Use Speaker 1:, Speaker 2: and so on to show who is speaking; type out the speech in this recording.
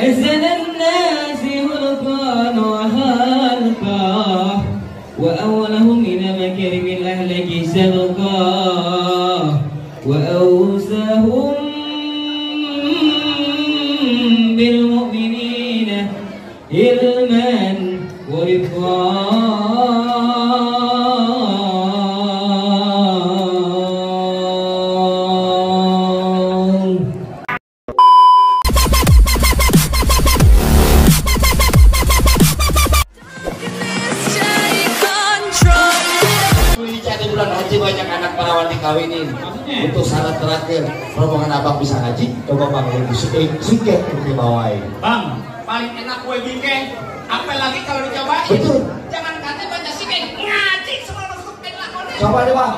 Speaker 1: أحسن الناس خلقا وخلقا وأولهم إلى مكارم الأخلاق سبقا وأوسهم بالمؤمنين علما ورفقا.
Speaker 2: Banyak anak perawan dikawinin. Untuk syarat terakhir rombongan abang bisa ngaji, coba bang singket dibawain.
Speaker 3: Bang, paling enak kue bingkeng. Apalagi kalau dicobain.
Speaker 2: Betul.
Speaker 3: Jangan katanya baca singkeng, ngaji semua masuk ke lakonnya.
Speaker 2: Coba deh bang.